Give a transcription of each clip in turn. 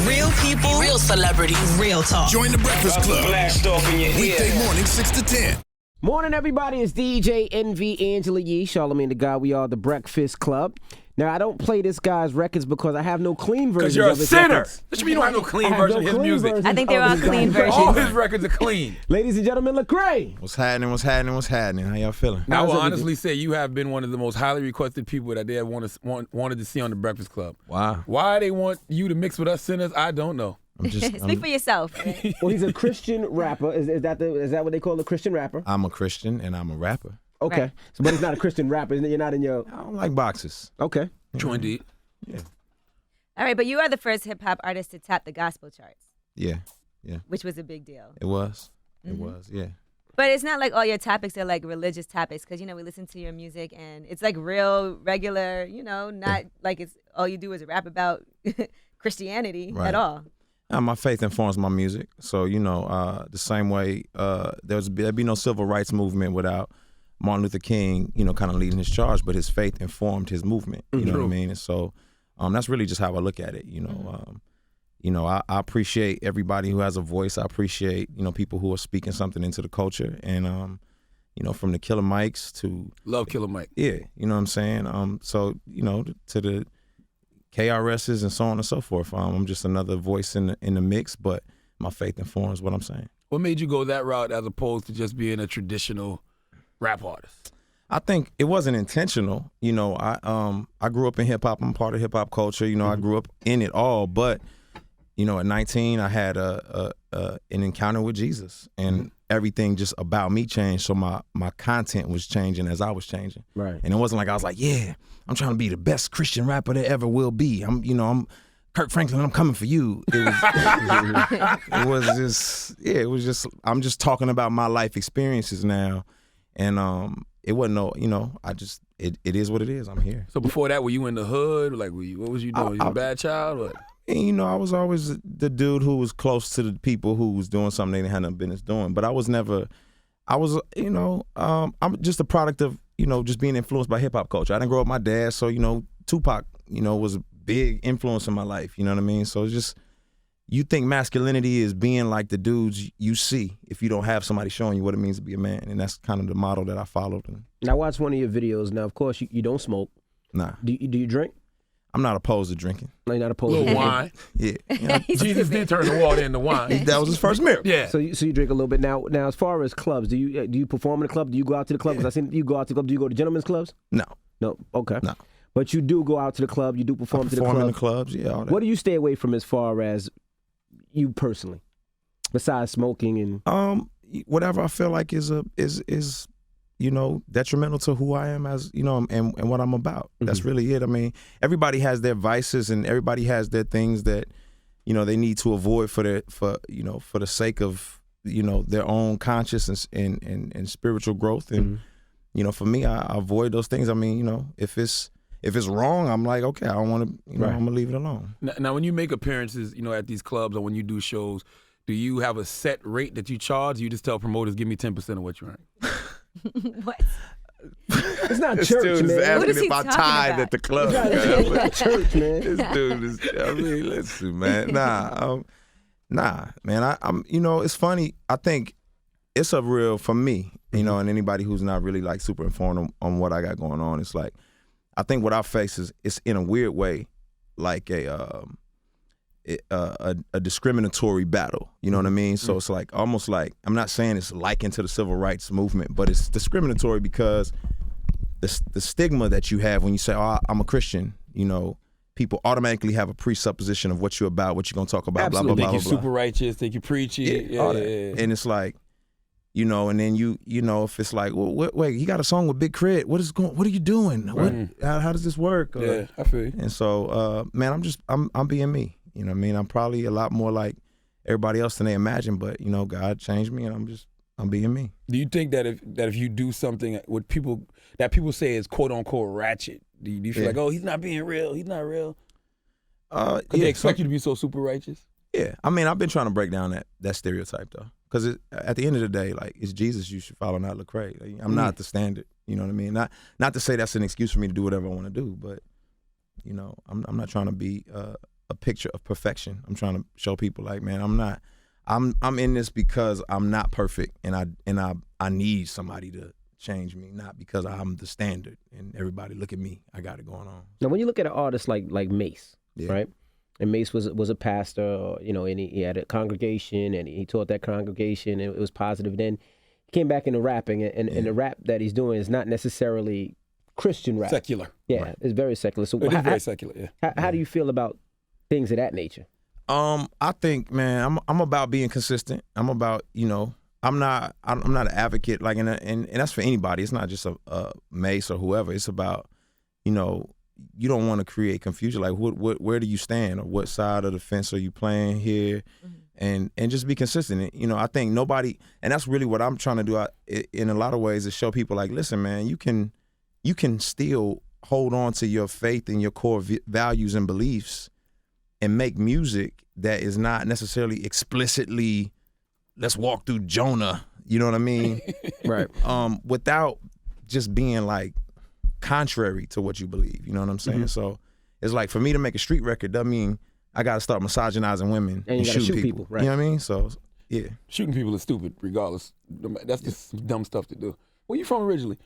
Real people, real celebrities, real talk. Join the Breakfast Club. Blast off in your ear. Weekday morning, 6 to 10. Morning, everybody. It's DJ NV Angela Yee, Charlamagne the God. We are the Breakfast Club. Now, I don't play this guy's records because I have no clean versions of his Because you're a sinner. records. What you mean you don't have no clean version of his music? I think they're all clean versions. All his records are clean. Ladies and gentlemen, Lecrae. What's happening? How y'all feeling? I How's will everything? honestly say you have been one of the most highly requested people that they have wanted to see on the Breakfast Club. Wow. Why they want you to mix with us sinners, I don't know. Speak for yourself. Well, he's a Christian rapper. Is that what they call a Christian rapper? I'm a Christian and I'm a rapper. Okay. Right. So, but he's not a Christian rapper. You're not in your... I don't like boxes. Okay. True indeed. Yeah. All right, but you are the first hip hop artist to tap the gospel charts, Yeah. which was a big deal. It was. It was. Yeah. But it's not like all your topics are like religious topics, because, we listen to your music and it's like real, regular, not like it's all you do is rap about Christianity Right. at all. My faith informs my music. So, the same way there'd be no civil rights movement without Martin Luther King, kind of leading his charge, but his faith informed his movement. You know what I mean? And so that's really just how I look at it. I appreciate everybody who has a voice. I appreciate, people who are speaking something into the culture. And, from the Killer Mikes to... Love Killer Mike. Yeah, you know what I'm saying? So, to the KRSs and so on and so forth. I'm just another voice in the mix, but my faith informs what I'm saying. What made you go that route as opposed to just being a traditional rap artist? I think it wasn't intentional. I grew up in hip hop. I'm part of hip hop culture. I grew up in it all. But at 19, I had an encounter with Jesus, and everything just about me changed. So my content was changing as I was changing. Right. And it wasn't like I was like, yeah, I'm trying to be the best Christian rapper there ever will be. I'm Kirk Franklin. I'm coming for you. It was just I'm just talking about my life experiences now, and it wasn't it is what it is. I'm here. So before that, were you in the hood? Like, what was you doing? You a bad child? What? And, I was always the dude who was close to the people who was doing something they had no business doing. But I was never, I'm just a product of, just being influenced by hip hop culture. I didn't grow up with my dad, so, Tupac, was a big influence in my life. You know what I mean? So it's just, you think masculinity is being like the dudes you see if you don't have somebody showing you what it means to be a man. And that's kind of the model that I followed. Now, I watched one of your videos. Now, of course, you don't smoke. Nah. Do you drink? I'm not opposed to drinking. No, you're not opposed Little to wine. Yeah. Jesus did turn the water into wine. That was his first miracle. Yeah. So you drink a little bit. Now, as far as clubs, do you perform in the club? Do you go out to the club? Because I seen you go out to the club. Do you go to gentlemen's clubs? No. No. Okay. No. But you do go out to the club. You do perform to the club. in the clubs, yeah. All that. What do you stay away from as far as you personally, besides smoking and? Whatever I feel like is detrimental to who I am as, and what I'm about. That's really it. I mean, everybody has their vices and everybody has their things that, they need to avoid for the sake of, their own conscious and spiritual growth. And, for me, I avoid those things. I mean, if it's wrong, I'm like, okay, I don't want to, I'm going to leave it alone. Now, when you make appearances, at these clubs or when you do shows, do you have a set rate that you charge? You just tell promoters, give me 10% of what you earn. What? It's not This church, dude is man. asking What is he if I talking tithe about? at the club. It's not church, man. This dude is, listen, man. Nah, man. I'm it's funny. I think it's a real, for me, and anybody who's not really like super informed on what I got going on, it's like, I think what I face is, it's in a weird way, like a discriminatory battle. You know what I mean? So it's like, almost like, I'm not saying it's likened to the civil rights movement, but it's discriminatory because the stigma that you have when you say, oh, I'm a Christian, people automatically have a presupposition of what you're about, what you're going to talk about, Absolutely. blah, blah, blah, Think blah, you're blah. super righteous, think you're preachy. All that. And it's like, and then if it's like, well, wait, you got a song with Big Crit. What are you doing? Right. How does this work? Yeah, I feel you. And so, man, I'm being me. You know what I mean? I'm probably a lot more like everybody else than they imagine, but God changed me, and I'm being me. Do you think that if you do something with people say is quote unquote ratchet, do you feel like, oh, he's not being real, he's not real? Because they expect you to be so super righteous? Yeah, I mean, I've been trying to break down that stereotype though, because at the end of the day, like, it's Jesus you should follow, not Lecrae. Like, I'm not the standard. You know what I mean? Not to say that's an excuse for me to do whatever I want to do, but I'm not trying to be a a picture of perfection. I'm trying to show people like, man, I'm in this because I'm not perfect, and I need somebody to change me, not because I'm the standard and everybody look at me. I got it going on. Now, when you look at an artist like Mace, Yeah. right? And Mace was a pastor, and he had a congregation, and he taught that congregation, and it was positive. Then he came back into rapping, and the rap that he's doing is not necessarily Christian rap. Secular. Yeah, Right. it's very secular. So It is very secular, yeah. how do you feel about things of that nature? I think, man, I'm about being consistent. I'm about, I'm not an advocate, like, and that's for anybody. It's not just a Mace or whoever. It's about, you don't want to create confusion. Like, where do you stand, or what side of the fence are you playing here? And just be consistent. I think nobody, and that's really what I'm trying to do in a lot of ways, is show people like, listen, man, you can still hold on to your faith and your core values and beliefs and make music that is not necessarily explicitly, let's walk through Jonah, you know what I mean? Right. Without just being like contrary to what you believe, you know what I'm saying? So it's like, for me to make a street record doesn't mean I got to start misogynizing women And you gotta shooting shoot people. people, right. You know what I mean? So, yeah. Shooting people is stupid, regardless. That's just some dumb stuff to do. Where you from originally?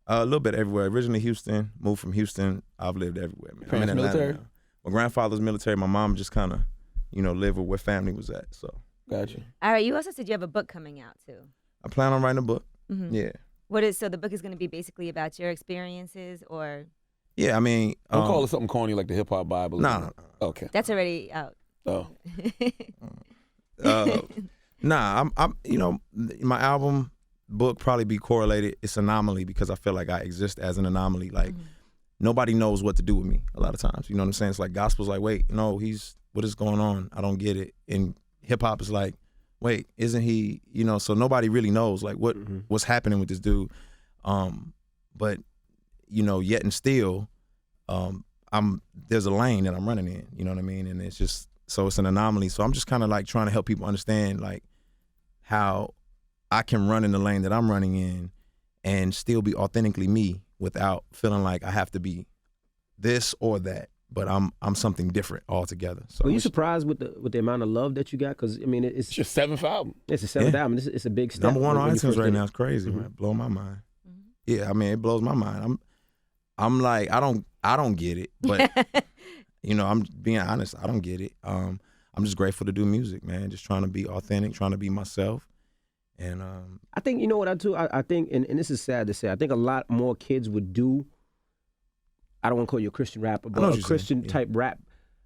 A little bit everywhere. Originally Houston, moved from Houston. I've lived everywhere, man. I'm in Parents Atlanta military? now. My grandfather's military. My mom just kind of, lived where family was at. So Gotcha. All right, you also said you have a book coming out too. I plan on writing a book. Yeah. So the book is going to be basically about your experiences, or Yeah, I mean. Don't call it something corny like the hip hop Bible. No. Okay. that's already out. Oh. Nah, I'm my album book probably be correlated. It's anomaly because I feel like I exist as an anomaly. Like, nobody knows what to do with me a lot of times. You know what I'm saying? It's like gospel's like, wait, no, what is going on? I don't get it. And hip hop is like, wait, isn't he, so nobody really knows like what's happening with this dude. But yet and still, there's a lane that I'm running in, you know what I mean? And it's just, so it's an anomaly. So I'm just kind of like trying to help people understand like how I can run in the lane that I'm running in and still be authentically me without feeling like I have to be this or that. But I'm something different altogether. So Were you surprised with the amount of love that you got? Because I mean, It's your seventh album. it's a seventh album. It's a big step. number one on when you iTunes first right did now. it. It's crazy, man. Blow my mind. Yeah, I mean, it blows my mind. I'm like, I don't get it, but I'm being honest. I don't get it. I'm just grateful to do music, man. Just trying to be authentic, trying to be myself, and I think, you know what I do? I think, and this is sad to say, I think a lot more kids would do, I don't want to call you a Christian rapper, know but what a you're Christian saying, yeah. type rap.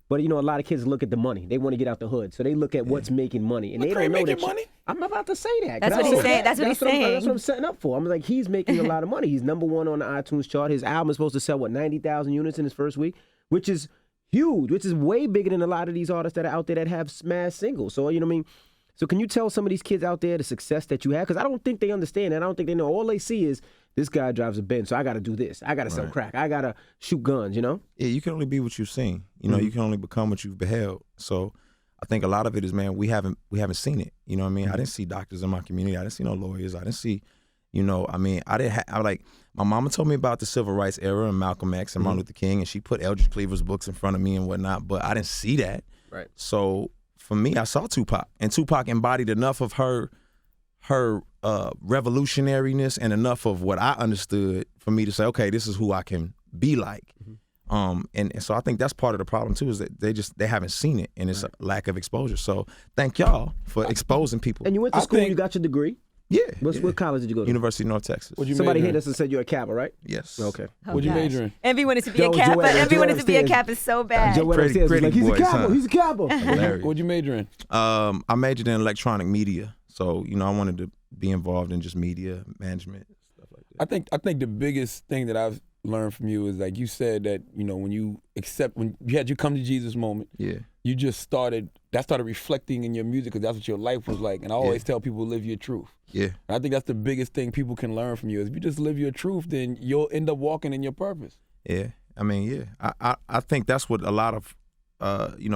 But, a lot of kids look at the money. They want to get out the hood. So they look at what's making money. And they Lecrae don't know making that. money? I'm about to say that. That's Can what I he's say saying. that? That's what he's That's saying. what I'm setting up for. I'm like, he's making a lot of money. He's number one on the iTunes chart. His album is supposed to sell, 90,000 units in his first week, which is huge, which is way bigger than a lot of these artists that are out there that have smash singles. So, you know what I mean? So can you tell some of these kids out there the success that you have? Because I don't think they understand that. I don't think they know. All they see is this guy drives a Benz, so I got to do this. I got to sell crack. I got to shoot guns, yeah, you can only be what you've seen. You can only become what you've beheld. So I think a lot of it is, man, we haven't seen it. You know what I mean? I didn't see doctors in my community. I didn't see no lawyers. I didn't see, I didn't have, my mama told me about the civil rights era and Malcolm X and Martin Luther King, and she put Eldridge Cleaver's books in front of me and whatnot, but I didn't see that. Right. So for me, I saw Tupac, and Tupac embodied enough of her revolutionariness and enough of what I understood for me to say, okay, this is who I can be like. And so I think that's part of the problem too, is that they haven't seen it, and it's a lack of exposure. So thank y'all for exposing people. And you went to school, you got your degree. Yeah. What college did you go to? University of North Texas. What'd you Somebody major hit in? us and said you're a Kappa, right? Yes. Okay. What'd you major in? Envy wanted to be a Joe Kappa. Joel Envy wanted to be a upstairs. Kappa so bad. Joe went Pretty- upstairs and was like, pretty he's a boys, Kappa, huh? he's a Kappa. Hilarious. What'd you major in? I majored in electronic media, so I wanted to be involved in just media management, stuff like that. I think the biggest thing that I've learned from you is, like you said, that when you had your come to Jesus moment, Yeah. you just started reflecting in your music, because that's what your life was like. And I always tell people, live your truth. Yeah. And I think that's the biggest thing people can learn from you, is if you just live your truth, then you'll end up walking in your purpose. Yeah. I mean, yeah. I think that's what a lot of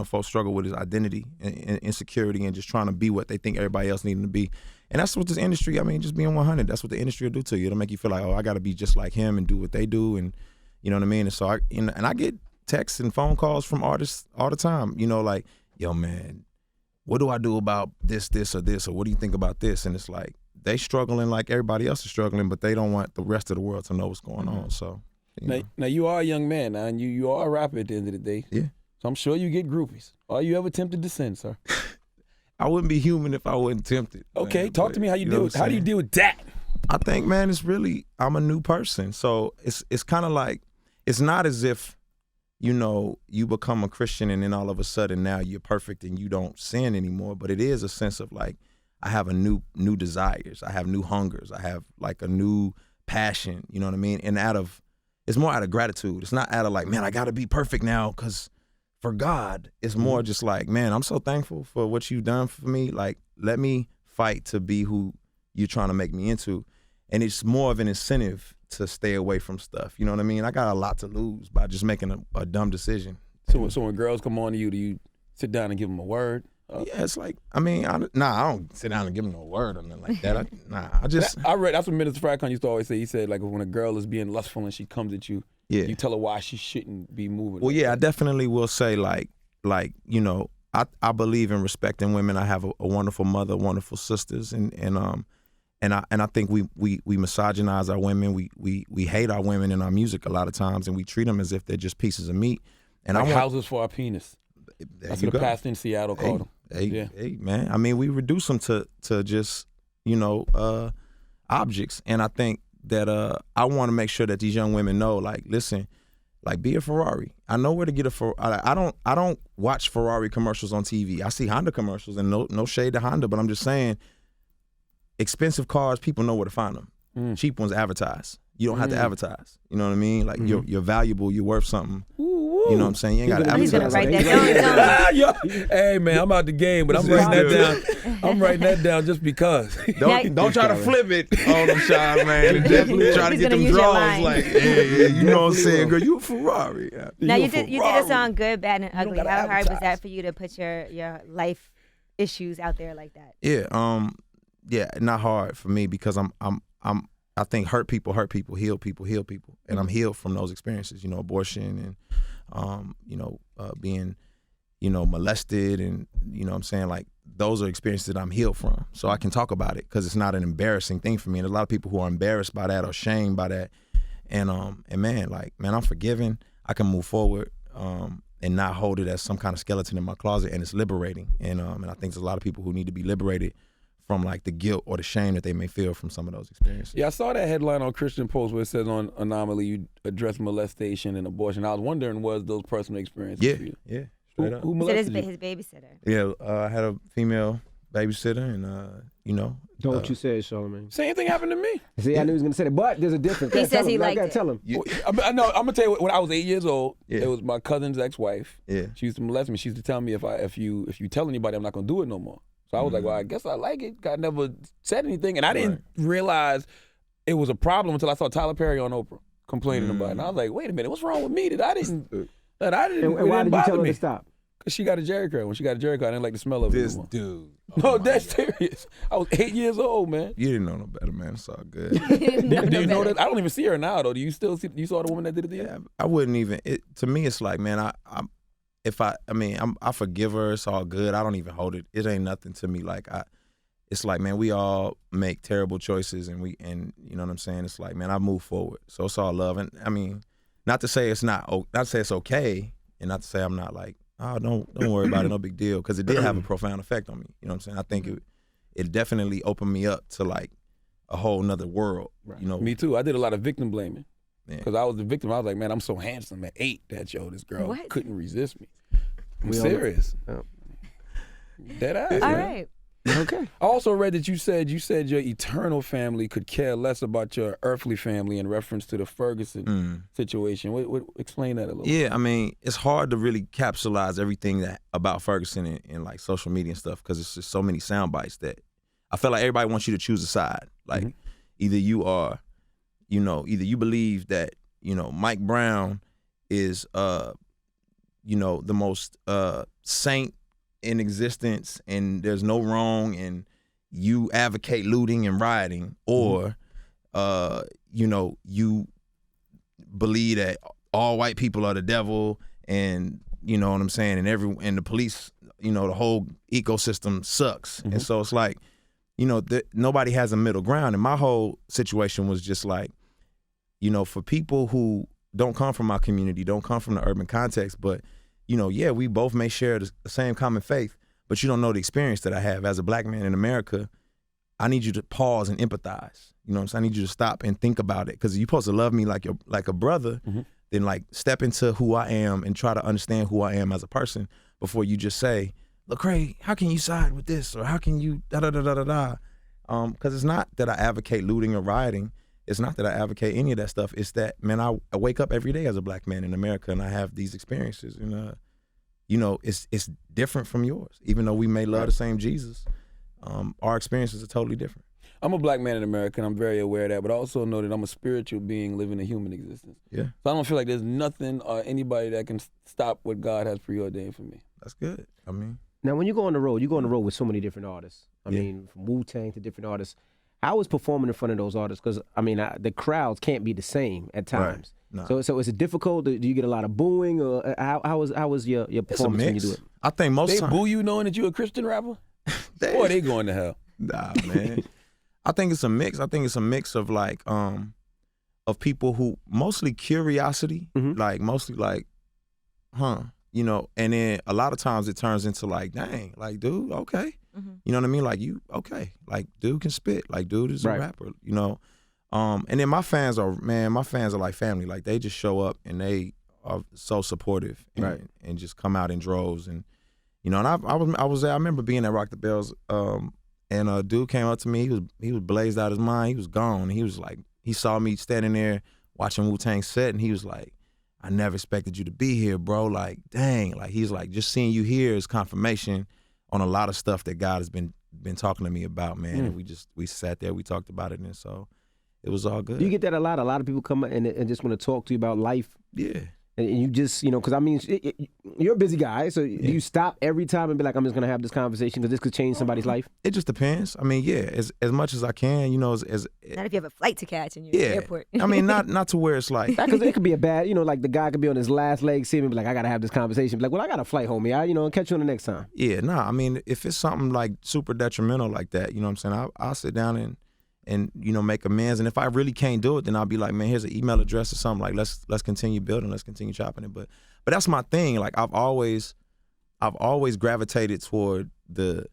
folks struggle with, is identity and insecurity and just trying to be what they think everybody else needing to be. And that's what this industry, just being 100, that's what the industry will do to you. It'll make you feel like, oh, I got to be just like him and do what they do, and you know what I mean? And so I get texts and phone calls from artists all the time. You know, like, yo, man, what do I do about this, or this, or what do you think about this? And it's like they struggling like everybody else is struggling, but they don't want the rest of the world to know what's going on. So, now you are a young man, now, and you are a rapper at the end of the day. Yeah. So I'm sure you get groupies. Are you ever tempted to sin, sir? I wouldn't be human if I wasn't tempted. Okay, man, talk to me how you deal with that. I think, man, it's really, I'm a new person. So it's kind of like, it's not as if, you know, you become a Christian and then all of a sudden now you're perfect and you don't sin anymore. But it is a sense of like, I have a new desires. I have new hungers. I have like a new passion, you know what I mean? And it's more out of gratitude. It's not out of like, man, I got to be perfect now because for God, it's more just like, man, I'm so thankful for what you've done for me. Like, let me fight to be who you're trying to make me into. And it's more of an incentive to stay away from stuff. You know what I mean? I got a lot to lose by just making a dumb decision. So when girls come on to you, do you sit down and give them a word? Yeah, it's like, I mean, I don't sit down and give them no word or nothing like that. I read, that's what Minister Farrakhan used to always say. He said, like, when a girl is being lustful and she comes at you, you tell her why she shouldn't be moving. Well, yeah, I definitely will say, like, you know, I believe in respecting women. I have a wonderful mother, wonderful sisters, and I think we misogynize our women. We hate our women in our music a lot of times, and we treat them as if they're just pieces of meat. And like I want houses for our penis. That's what the pastor in Seattle called them. Hey, man. I mean, we reduce them to just, you know, objects. And I think that I want to make sure that these young women know, like, listen, like, be a Ferrari. I know where to get a Ferrari. I don't watch Ferrari commercials on TV. I see Honda commercials, and no shade to Honda, but I'm just saying, expensive cars, people know where to find them. Cheap ones advertise. You don't have to advertise. You know what I mean? Like, you're valuable. You're worth something. You know what I'm saying? You ain't got to advertise. He's gonna write that down. Hey, man, I'm out the game, but I'm writing that down. I'm writing that down just because. Don't try to flip it on them, Sean, man. And definitely try to get them draws. Like, yeah, you know what I'm saying, girl? You a Ferrari. Now you did a song, Good, Bad, and Ugly. How hard was that for you to put your life issues out there like that? Yeah, not hard for me because I think hurt people, heal people, and I'm healed from those experiences. You know, abortion and you know, being, you know, molested, and you know what I'm saying, like, those are experiences that I'm healed from. So I can talk about it because it's not an embarrassing thing for me. And a lot of people who are embarrassed by that or shamed by that, and man, like, man, I'm forgiven. I can move forward and not hold it as some kind of skeleton in my closet, and it's liberating. And I think there's a lot of people who need to be liberated from like the guilt or the shame that they may feel from some of those experiences. Yeah, I saw that headline on Christian Post where it says on Anomaly you address molestation and abortion. I was wondering, was those personal experiences for you? Yeah, straight up. Who molested you? His babysitter. Yeah, I had a female babysitter, and you know. Don't you say it, Charlamagne. Same thing happened to me. See, I knew he was gonna say that, but there's a difference. He says he liked it. Tell him. I know. I'm gonna tell you. When I was 8 years old, it was my cousin's ex-wife. Yeah, she used to molest me. She used to tell me if you tell anybody, I'm not gonna do it no more. So I was like, well, I guess I like it. I never said anything. And I didn't realize it was a problem until I saw Tyler Perry on Oprah complaining about it. And I was like, wait a minute, what's wrong with me that I didn't And why did you tell her to stop? Because she got a Jerry curl. When she got a Jerry curl, I didn't like the smell of it this anymore. dude. No, that's serious. I was 8 years old, man. You didn't know no better, man. It's all good. Do you know that? I don't even see her now, though. Do you still see? You saw the woman that did it to you? Yeah, I wouldn't even. To me, it's like, man, I forgive her. It's all good. I don't even hold it. It ain't nothing to me. Like, it's like, man, we all make terrible choices, and you know what I'm saying. It's like, man, I move forward. So it's all love. And I mean, not to say it's not to say it's okay, and not to say I'm not like, oh, don't worry about it, no big deal, because it did have a profound effect on me. You know what I'm saying? I think it definitely opened me up to like a whole nother world. Right. You know, me too. I did a lot of victim blaming. Because I was the victim. I was like, man, I'm so handsome at 8 that, this girl couldn't resist me. I'm serious. Dead ass. All right. Okay. I also read that you said your eternal family could care less about your earthly family in reference to the Ferguson situation. What explain that a little bit. Yeah, I mean, it's hard to really capsulize everything about Ferguson in like social media and stuff, because it's just so many sound bites that I feel like everybody wants you to choose a side. Like, either you are, either you believe that, Mike Brown is, the most saint in existence and there's no wrong, and you advocate looting and rioting, or, you believe that all white people are the devil and you know what I'm saying, and the police, you know, the whole ecosystem sucks. And so it's like, you know, nobody has a middle ground. And my whole situation was just like, you know, for people who don't come from my community, don't come from the urban context, but, you know, yeah, we both may share the same common faith, but you don't know the experience that I have as a black man in America. I need you to pause and empathize. You know what I'm saying? I need you to stop and think about it, because you're supposed to love me like a brother, then like step into who I am and try to understand who I am as a person before you just say, Lecrae, how can you side with this? Or how can you da-da-da-da-da-da? Because it's not that I advocate looting or rioting. It's not that I advocate any of that stuff. It's that, man, I wake up every day as a black man in America and I have these experiences. And, you know, it's different from yours. Even though we may love the same Jesus, our experiences are totally different. I'm a black man in America, and I'm very aware of that, but I also know that I'm a spiritual being living a human existence. Yeah. So I don't feel like there's nothing or anybody that can stop what God has preordained for me. That's good. I mean, Now, when you go on the road, with so many different artists. I mean, from Wu-Tang to different artists. How is performing in front of those artists? Because, I mean, the crowds can't be the same at times. Right. No. So is it difficult? Do you get a lot of booing? Or how was your performance when you do it? I think most They times. boo you knowing that you're a Christian rapper? Boy, they going to hell. Nah, man. I think it's a mix. I think it's a mix of like of people who mostly curiosity, like mostly like, you know, and then a lot of times it turns into like, dang, like, dude, okay. You know what I mean? Like, you, okay. Like, dude can spit. Like, dude is a rapper, you know? And then my fans are like family. Like, they just show up and they are so supportive and just come out in droves. And, you know, and I was there. I remember being at Rock the Bells, and a dude came up to me. He was blazed out his mind. He was gone. He was like, he saw me standing there watching Wu-Tang set, and he was like, I never expected you to be here, bro. Like, dang. Like, he's like, just seeing you here is confirmation on a lot of stuff that God has been talking to me about, man. And we sat there, we talked about it, and so it was all good. Do you get that a lot? A lot of people come and just want to talk to you about life. Yeah. And you just, you know, because I mean, you're a busy guy, so do you stop every time and be like, I'm just going to have this conversation because this could change somebody's life? It just depends. I mean, yeah, as much as I can, you know, as Not if you have a flight to catch and you're in the airport. I mean, not to where it's like. Because it could be a bad, you know, like the guy could be on his last leg, see me and be like, I got to have this conversation. Be like, well, I got a flight, homie. I'll catch you on the next time. Yeah, nah, I mean, if it's something like super detrimental like that, you know what I'm saying, I'll sit down and you know, make amends. And if I really can't do it, then I'll be like, man, here's an email address or something. Like, let's continue building, let's continue chopping it. But that's my thing. Like, I've always gravitated toward the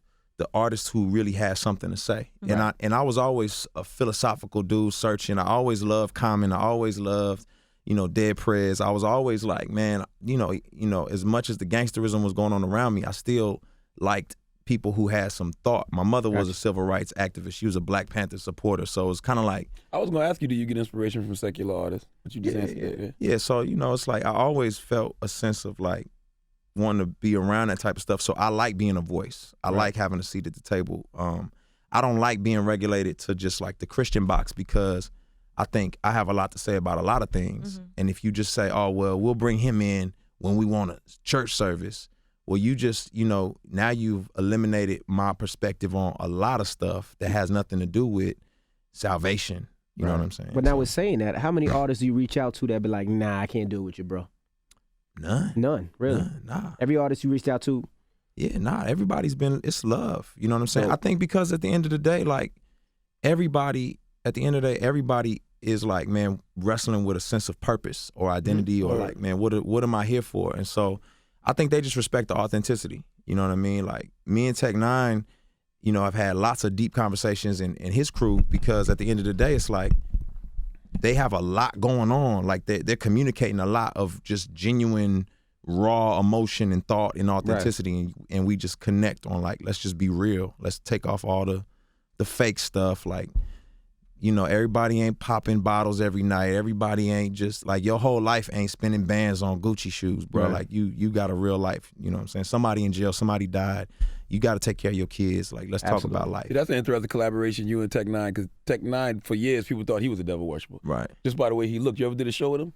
artist who really has something to say. Right. And I was always a philosophical dude searching. I always loved Common. I always loved, you know, Dead Prez. I was always like, man, you know, as much as the gangsterism was going on around me, I still liked people who had some thought. My mother was a civil rights activist. She was a Black Panther supporter. So it's kind of like, I was going to ask you, do you get inspiration from secular artists? But you just answered that. Yeah, so, you know, it's like I always felt a sense of like wanting to be around that type of stuff. So I like being a voice. I like having a seat at the table. I don't like being regulated to just like the Christian box, because I think I have a lot to say about a lot of things. And if you just say, oh, well, we'll bring him in when we want a church service, well, you just, you know, now you've eliminated my perspective on a lot of stuff that has nothing to do with salvation. You know what I'm saying? But now with saying that, how many artists do you reach out to that be like, nah, I can't do it with you, bro? None, really? Nah. Every artist you reached out to? Yeah, nah, everybody's been, it's love. You know what I'm saying? I think because at the end of the day, like, everybody is like, man, wrestling with a sense of purpose or identity or like, man, what am I here for? And so I think they just respect the authenticity. You know what I mean? Like, me and Tech Nine, you know, I've had lots of deep conversations in his crew, because at the end of the day, it's like they have a lot going on. Like, they're communicating a lot of just genuine, raw emotion and thought and authenticity. And we just connect on like, let's just be real. Let's take off all the fake stuff. Like, you know, everybody ain't popping bottles every night. Everybody ain't just like, your whole life ain't spending bands on Gucci shoes, bro. Right. Like, you got a real life. You know what I'm saying? Somebody in jail, somebody died. You got to take care of your kids. Like, let's talk about life. See, that's an interesting collaboration, you and Tech Nine, because Tech Nine, for years, people thought he was a devil worshiper. Right. Just by the way he looked. You ever did a show with him?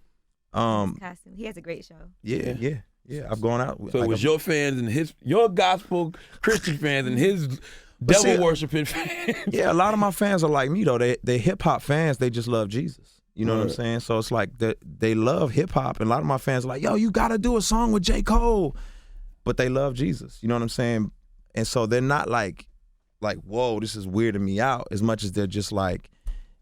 Costume. He has a great show. Yeah. I've gone out. So it was your fans and your gospel Christian fans and his devil worshiping fans. Yeah, a lot of my fans are like me though. They hip hop fans. They just love Jesus. You know what I'm saying? So it's like they love hip hop, and a lot of my fans are like, yo, you gotta do a song with J. Cole. But they love Jesus. You know what I'm saying? And so they're not like, whoa, this is weirding me out, as much as they're just like,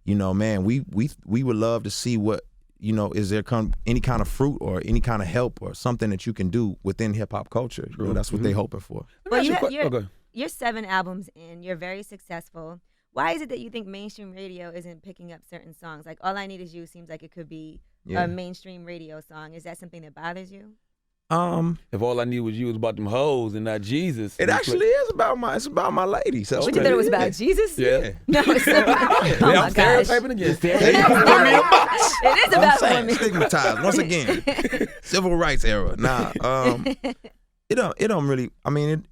you know, man, we would love to see what, you know, is there any kind of fruit or any kind of help or something that you can do within hip hop culture. You know, that's what they're hoping for. Well, you're 7 albums in. You're very successful. Why is it that you think mainstream radio isn't picking up certain songs? Like All I Need Is You seems like it could be a mainstream radio song. Is that something that bothers you? If all I need was you was about them hoes and not Jesus. It actually is about my lady. So But you thought it was about Jesus? Yeah. No, it's not. Oh my I'm gosh. stereotyping again. It is about I'm women. stigmatized once again. Civil rights era. Nah, it don't really. I mean,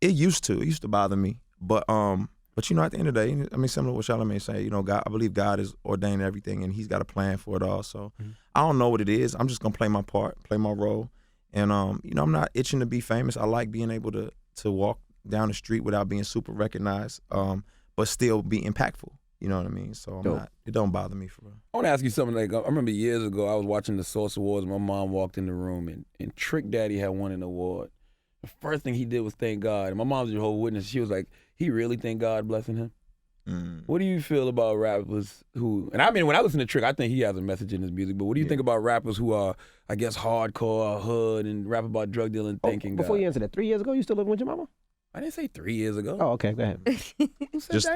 it used to bother me, but you know, at the end of the day, I mean, similar to what Charlamagne say, you know, God, I believe God has ordained everything, and He's got a plan for it all. So I don't know what it is. I'm just gonna play my part, play my role. And, you know, I'm not itching to be famous. I like being able to walk down the street without being super recognized, but still be impactful. You know what I mean? So it don't bother me for real. I want to ask you something. Like, I remember years ago, I was watching the Source Awards. My mom walked in the room, and Trick Daddy had won an award. The first thing he did was thank God. And my mom's a whole witness. She was like, he really thanked God blessing him? What do you feel about rappers who, and I mean, when I listen to Trick, I think he has a message in his music, but what do you think about rappers who are, I guess, hardcore, hood, and rap about drug dealing, thanking God? Before you answer that, 3 years ago, you still living with your mama? I didn't say 3 years ago. Oh, okay, go ahead.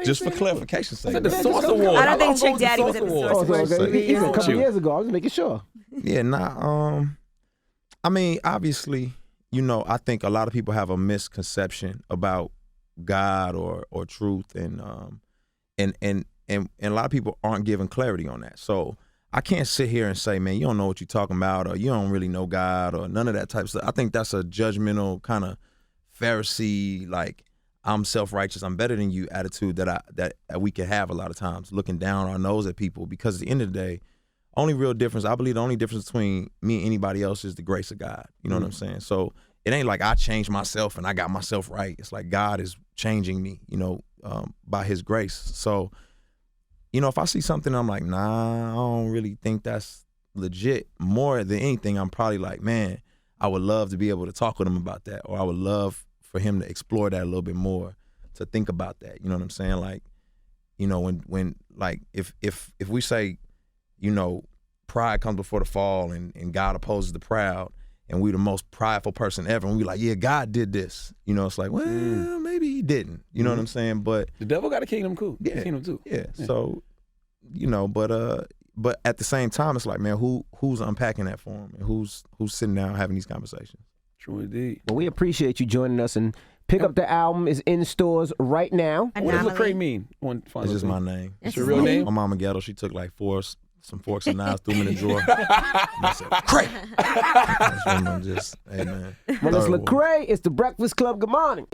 Just for clarification's sake. I said the Source Awards. I don't think Trick Daddy was at the Source Awards. Okay. He said a couple you. years ago. I was just making sure. Yeah, I mean, obviously, you know, I think a lot of people have a misconception about God or truth, and a lot of people aren't giving clarity on that. So I can't sit here and say, man, you don't know what you're talking about, or you don't really know God, or none of that type of stuff. I think that's a judgmental kind of Pharisee, like, I'm self-righteous, I'm better than you attitude that we can have a lot of times, looking down our nose at people. Because at the end of the day, I believe the only difference between me and anybody else is the grace of God. You know what I'm saying? So it ain't like I changed myself and I got myself right. It's like God is changing me, you know, by His grace. So, you know, if I see something, I'm like, nah, I don't really think that's legit. More than anything, I'm probably like, man, I would love to be able to talk with him about that, or I would love for him to explore that a little bit more, to think about that. You know what I'm saying? Like, you know, when like if we say, you know, pride comes before the fall, and God opposes the proud, and we the most prideful person ever, and we like, yeah, God did this. You know, it's like, well, maybe He didn't. You know what I'm saying? But the devil got a kingdom too. Yeah, Kingdom too. Yeah. So, you know, but at the same time, it's like, man, who's unpacking that for him, and who's sitting down having these conversations? True indeed. Well, we appreciate you joining us, and pick up the album is in stores right now. What does Lecrae mean? It's just my name. It's your real name? My mama ghetto. She took like some forks and knives, threw them in the drawer. And I said, Lecrae. That's when I'm just, hey man. Well, it's Lecrae. It's the Breakfast Club. Good morning.